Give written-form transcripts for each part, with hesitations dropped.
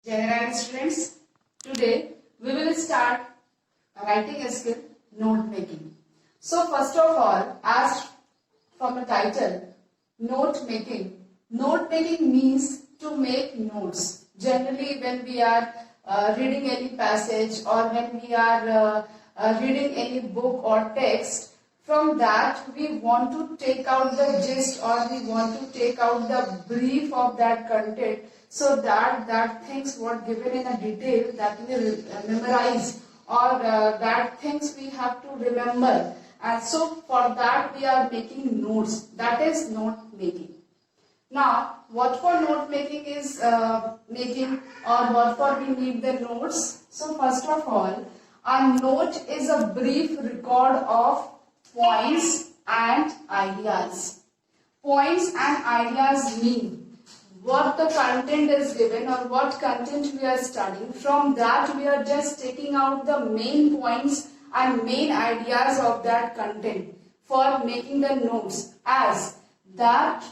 General students, today we will start writing a skill, note making. So first of all, as from the title, note making means to make notes. Generally when we are reading any passage or when we are reading any book or text, from that we want to take out the gist or we want to take out the brief of that content, so that things what given in a detail that we will memorize, or that things we have to remember. And so for that we are making notes. That is note making. Now, what for note making is making, or what for we need the notes? So first of all, a note is a brief record of points and ideas. Points and ideas mean what the content is given or what content we are studying. From that we are just taking out the main points and main ideas of that content for making the notes, as that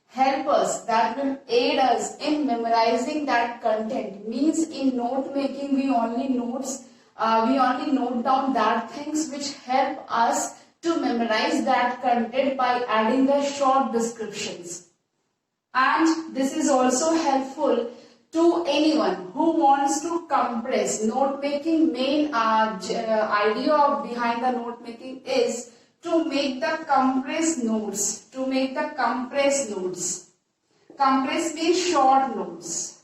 help us, that will aid us in memorizing that content. Means in note making we only note down that things which help us to memorize that content by adding the short descriptions. And this is also helpful to anyone who wants to compress. Note making main idea behind the note making is to make the compressed notes. Compress means short notes.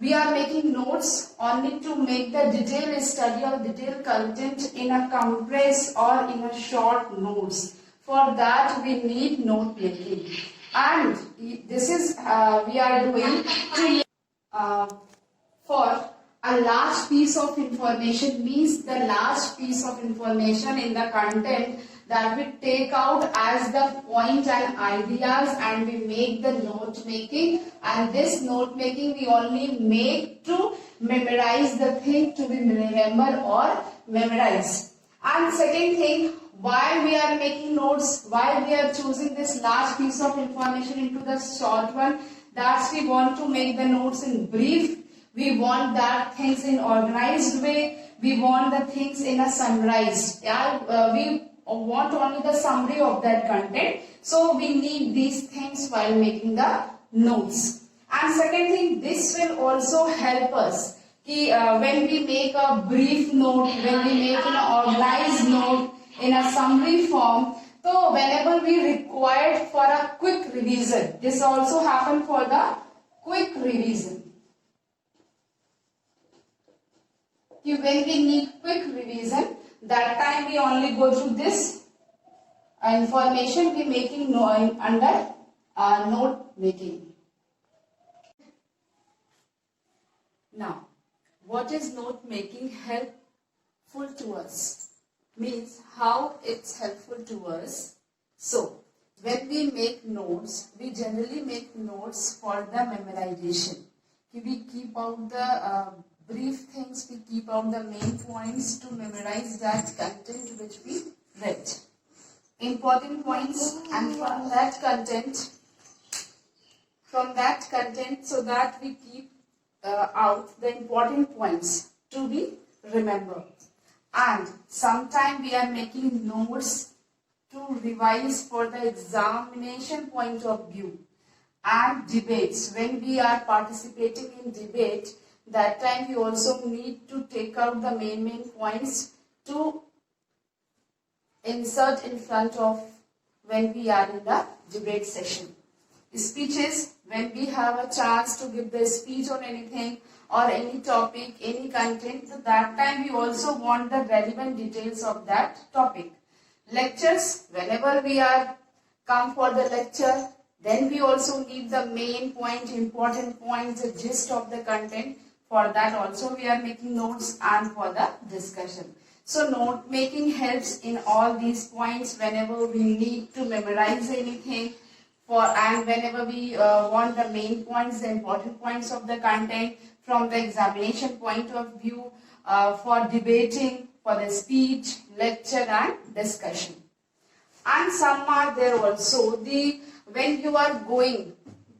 We are making notes only to make the detailed study or detailed content in a compressed or in a short notes. For that we need note making. And this is we are doing to for a large piece of information, means the large piece of information in the content that we take out as the point and ideas, and we make the note making. And this note making we only make to memorize the thing, to be remembered or memorized. And second thing, why we are making notes, why we are choosing this large piece of information into the short one, that's we want to make the notes in brief. We want that things in organized way. We want the things in a summarized. We want only the summary of that content. So we need these things while making the notes. And second thing, this will also help us when we make a brief note, when we make an organized note in a summary form. So whenever we required for a quick revision, this also happen for the quick revision. When we need quick revision, that time we only go through this information we making under note making. Now, what is note making helpful to us? Means how it's helpful to us. So, when we make notes, we generally make notes for the memorization. We keep out the brief things, we keep out the main points to memorize that content which we read. Important points, and from that content, so that we keep out the important points to be remembered. And sometimes we are making notes to revise for the examination point of view. And debates, when we are participating in debate, that time we also need to take out the main points to insert in front of when we are in the debate session. Speeches, when we have a chance to give the speech on anything or any topic, any content, so that time we also want the relevant details of that topic. Lectures, whenever we are come for the lecture, then we also need the main point, important points, the gist of the content. For that also we are making notes, and for the discussion. So note making helps in all these points whenever we need to memorize anything, and whenever we want the main points, the important points of the content from the examination point of view, for debating, for the speech, lecture and discussion. And some are there also, when you are going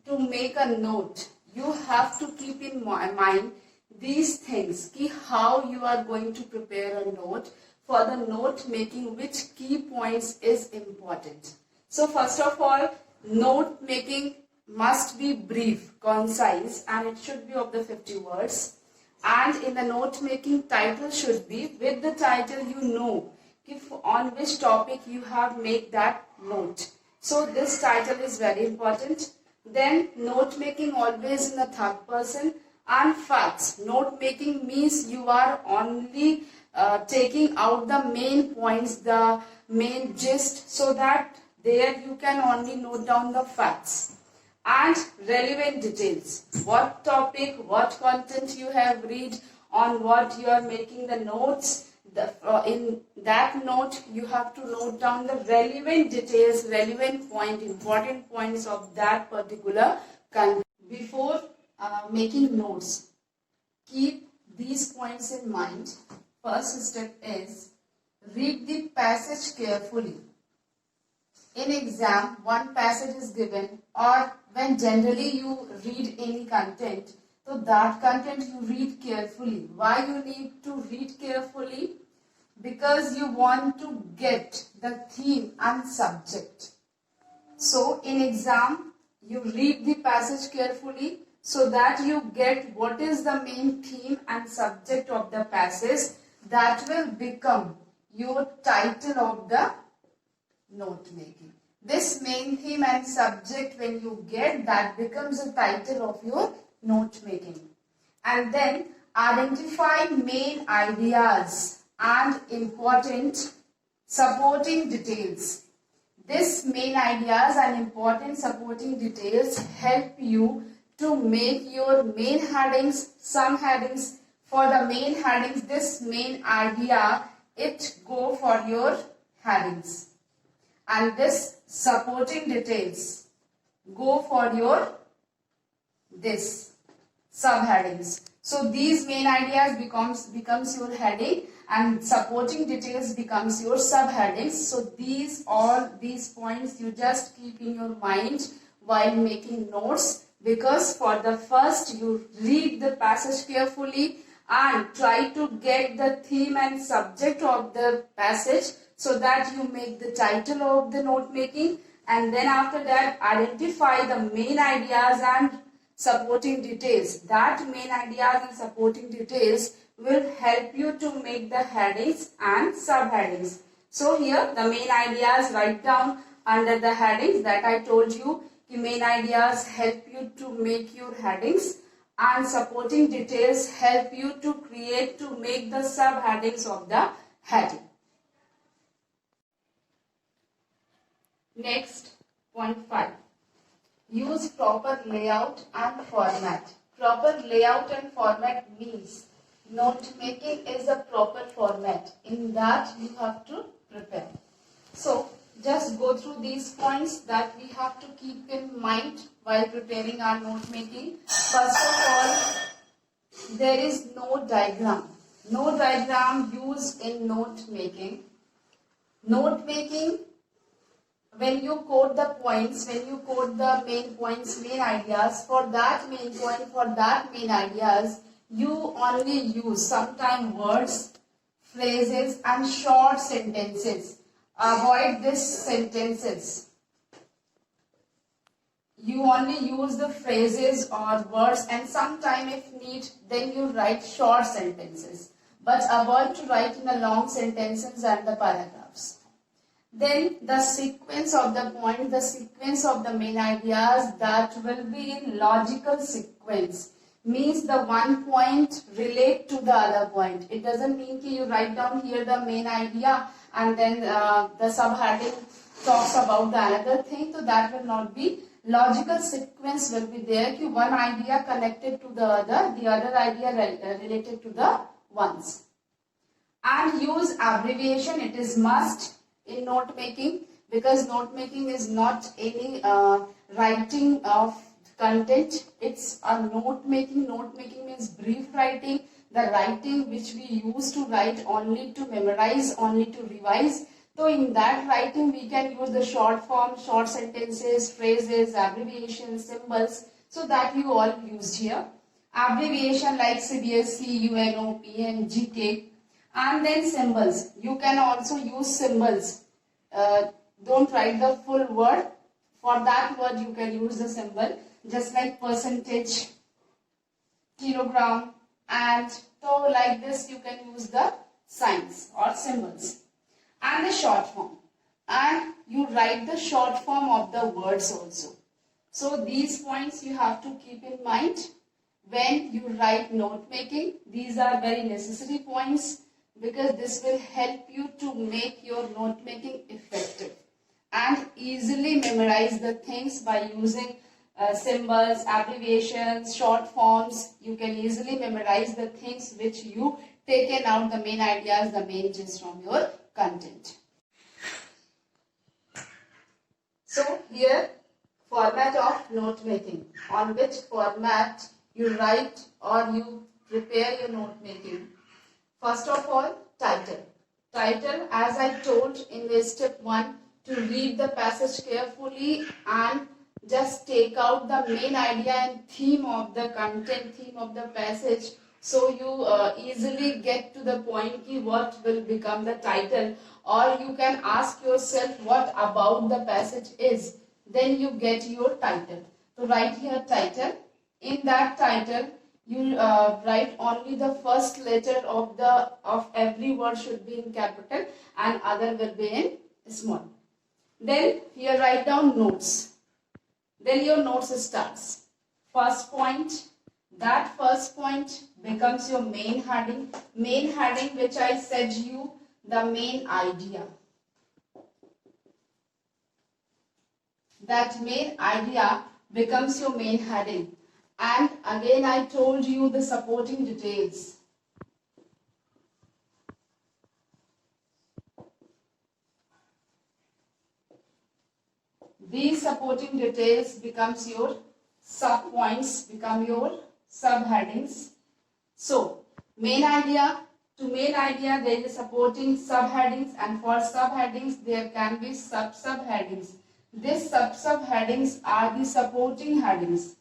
to make a note, you have to keep in mind these things, ki how you are going to prepare a note. For the note making, which key points is important. So first of all, note making must be brief, concise, and it should be of the 50 words. And in the note making, title should be, with the title you know if on which topic you have made that note. So this title is very important. Then note making always in the third person. And facts. Note making means you are only taking out the main points, the main gist, so that there you can only note down the facts. And relevant details. What topic, what content you have read, on what you are making the notes. In that note, you have to note down the relevant details, relevant point, important points of that particular content. Before making notes, keep these points in mind. First step is read the passage carefully. In exam, one passage is given, or when generally you read any content, so that content you read carefully. Why you need to read carefully? Because you want to get the theme and subject. So in exam, you read the passage carefully so that you get what is the main theme and subject of the passage. That will become your title of the note making. This main theme and subject, when you get, that becomes the title of your note making. And then identify main ideas and important supporting details. This main ideas and important supporting details help you to make your main headings. Some headings, for the main headings, this main idea, it go for your headings. And this supporting details go for your this subheadings. So these main ideas becomes your heading, and supporting details becomes your subheadings. So all these points you just keep in your mind while making notes, because for the first you read the passage carefully and try to get the theme and subject of the passage, so that you make the title of the note making, and then after that identify the main ideas and supporting details. That main ideas and supporting details will help you to make the headings and subheadings. So here the main ideas write down under the headings that I told you. The main ideas help you to make your headings, and supporting details help you to make the subheadings of the heading. Next, point 5. Use proper layout and format. Proper layout and format means note making is a proper format. In that you have to prepare. So just go through these points that we have to keep in mind while preparing our note making. First of all, there is no diagram. No diagram used in note making. Note making, when you quote the points, when you quote the main points, main ideas, for that main point, for that main ideas, you only use sometimes words, phrases and short sentences. Avoid these sentences. You only use the phrases or words, and sometime if need, then you write short sentences. But avoid to write in the long sentences and the paragraphs. Then the sequence of the point, the sequence of the main ideas, that will be in logical sequence. Means the one point relate to the other point. It doesn't mean that you write down here the main idea and then the subheading talks about the another thing. So that will not be. Logical sequence will be there. One idea connected to the other idea related to the ones. And use abbreviation. It is must in note making, because note making is not any writing of content. It's a note making. Note making means brief writing, the writing which we use to write only to memorize, only to revise. So in that writing we can use the short form, short sentences, phrases, abbreviations, symbols. So that you all used here. Abbreviation like CBSE, UNO, PN, GK, and then symbols. You can also use symbols. Don't write the full word. For that word you can use the symbol, just like percentage, kilogram, and so like this you can use the signs or symbols. And the short form. And you write the short form of the words also. So these points you have to keep in mind when you write note making. These are very necessary points because this will help you to make your note making effective and easily memorize the things by using symbols, abbreviations, short forms. You can easily memorize the things which you taken out, the main ideas, the main gist from your content. So here, format of note making. On which format you write or you prepare your note making. First of all, title. Title, as I told in the step 1, to read the passage carefully and just take out the main idea and theme of the content, theme of the passage, so you easily get to the point ki what will become the title, or you can ask yourself what about the passage is, then you get your title. So write here title. In that title you write only the first letter of every word should be in capital and other will be in small. Then here write down notes. Then your notes starts. First point, that first point becomes your main heading. Main heading which I said you, the main idea. That main idea becomes your main heading. And again I told you the supporting details. These supporting details becomes your sub points, become your subheadings. So main idea, to main idea there is supporting subheadings, and for subheadings there can be subheadings. These subheadings are the supporting headings.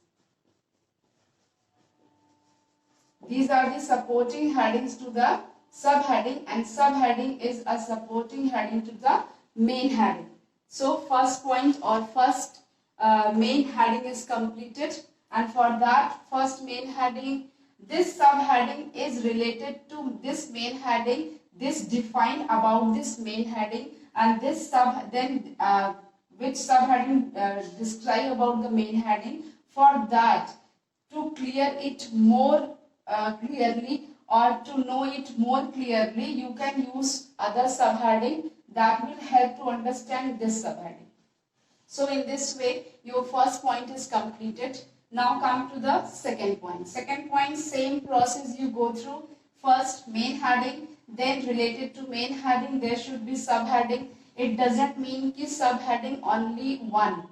These are the supporting headings to the subheading, and subheading is a supporting heading to the main heading. So first point or first main heading is completed, and for that first main heading, this subheading is related to this main heading, this defined about this main heading, and this which subheading describe about the main heading. For that, to clear it more clearly or to know it more clearly, you can use other subheading that will help to understand this subheading. So in this way, your first point is completed. Now come to the second point. Second point, same process you go through. First main heading, then related to main heading there should be subheading. It doesn't mean ki subheading only one.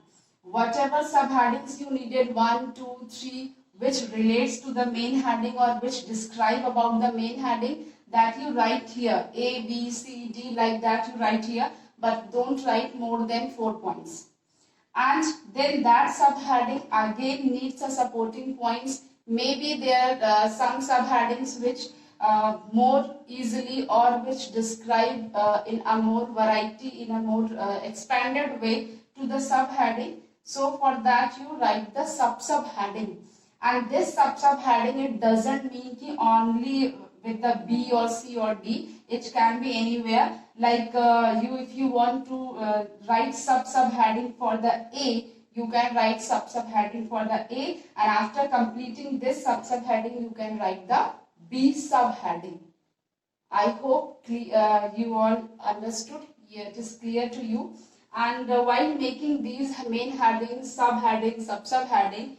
Whatever subheadings you needed, 1, 2, 3, which relates to the main heading or which describe about the main heading, that you write here. A, B, C, D, like that you write here, but don't write more than 4 points. And then that subheading again needs a supporting points. Maybe there are some subheadings which more easily or which describe in a more variety, in a more expanded way to the subheading. So for that you write the subheading. And this subheading, it doesn't mean ki only with the B or C or D. It can be anywhere. Like if you want to write subheading for the A, you can write subheading for the A, and after completing this subheading, you can write the B subheading. I hope you all understood. It is clear to you. And while making these main headings, subheading, subheading,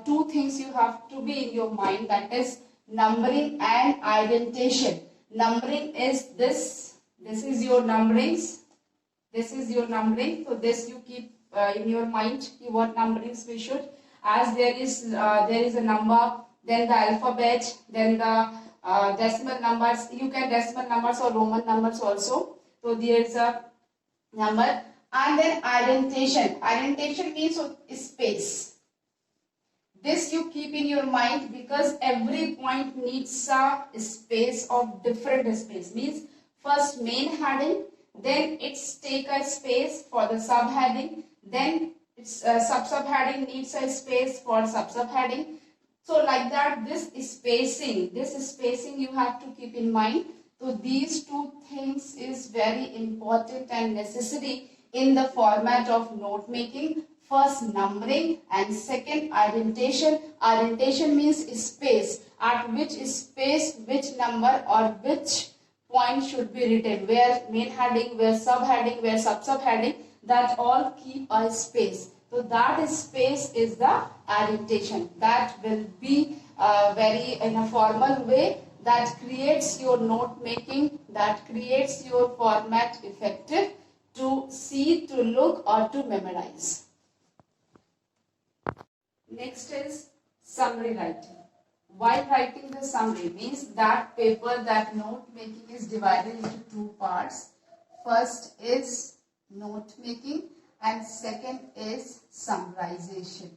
2 things you have to be in your mind, that is numbering and indentation. Numbering is this is your numberings, this is your numbering, so this you keep in your mind what numberings we should, as there is a number, then the alphabet, then the decimal numbers. You can decimal numbers or Roman numbers also. So there is a number, and then indentation. Indentation means space. This you keep in your mind because every point needs a space of different space. Means first main heading, then it's take a space for the subheading, then its sub-subheading needs a space for sub-subheading. So like that, this spacing you have to keep in mind. So these two things is very important and necessary in the format of note making. First numbering and second indentation. Indentation means space. At which space, which number or which point should be written. Where main heading, where subheading, where sub-subheading. That all keep a space. So that space is the indentation. That will be very in a formal way. That creates your note making. That creates your format effective to see, to look or to memorize. Next is summary writing. While writing the summary means that paper, that note making is divided into two parts. First is note making and second is summarization.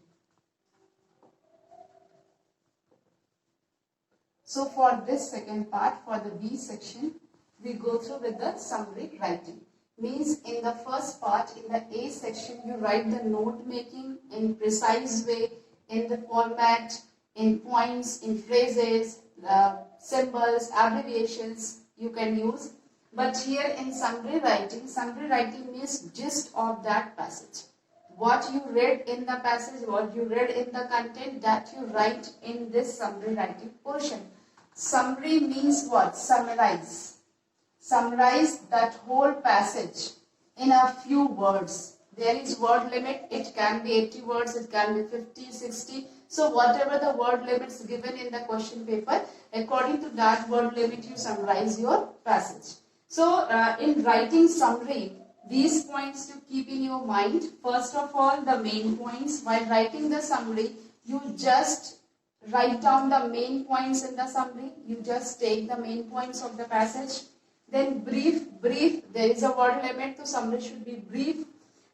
So for this second part, for the B section, we go through with the summary writing. Means in the first part, in the A section, you write the note making in precise way, in the format, in points, in phrases, symbols, abbreviations you can use. But here in summary writing means gist of that passage. What you read in the passage, what you read in the content, that you write in this summary writing portion. Summary means what? Summarize. Summarize that whole passage in a few words. There is word limit. It can be 80 words, it can be 50, 60. So whatever the word limits given in the question paper, according to that word limit, you summarize your passage. So in writing summary, these points to keep in your mind. First of all, the main points. While writing the summary, you just write down the main points in the summary. You just take the main points of the passage. Then brief. There is a word limit, so summary should be brief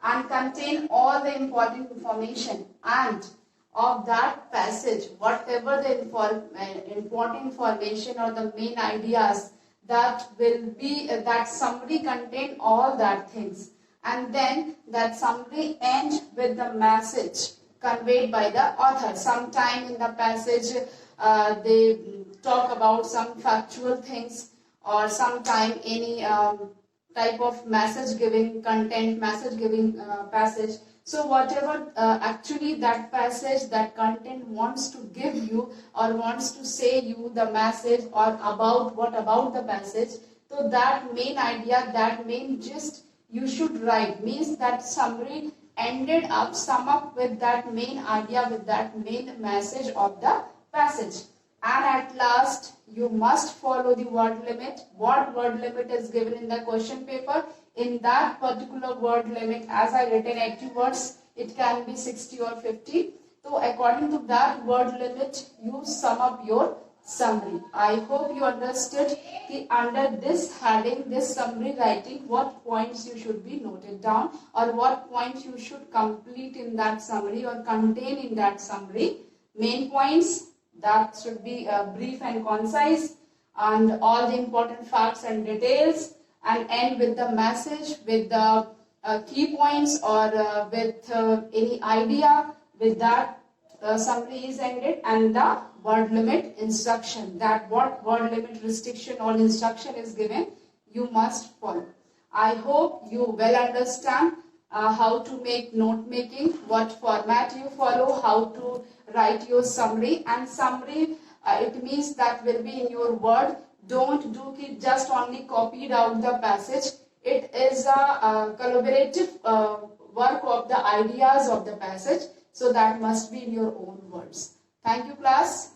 and contain all the important information and of that passage, whatever the important information or the main ideas, that will be that summary contain all that things, and then that summary ends with the message conveyed by the author. Sometime in the passage they talk about some factual things, or sometime any type of message giving content, message giving passage. So whatever actually that passage, that content wants to give you or wants to say you the message, or about what about the passage, so that main idea, that main gist you should write. Means that summary ended up, sum up with that main idea, with that main message of the passage. And at last, you must follow the word limit. What word limit is given in the question paper? In that particular word limit, as I written 80 words, it can be 60 or 50. So according to that word limit, you sum up your summary. I hope you understood under this heading, this summary writing, what points you should be noted down, or what points you should complete in that summary or contain in that summary. Main points, that should be brief and concise, and all the important facts and details, and end with the message, with the key points, or with any idea. With that summary is ended, and the word limit instruction, that what word limit restriction or instruction is given, you must follow. I hope you well understand how to make note making, what format you follow, how to write your summary. And summary, it means that will be in your word. Don't do it just only copied out the passage. It is a collaborative work of the ideas of the passage, so that must be in your own words. Thank you, class.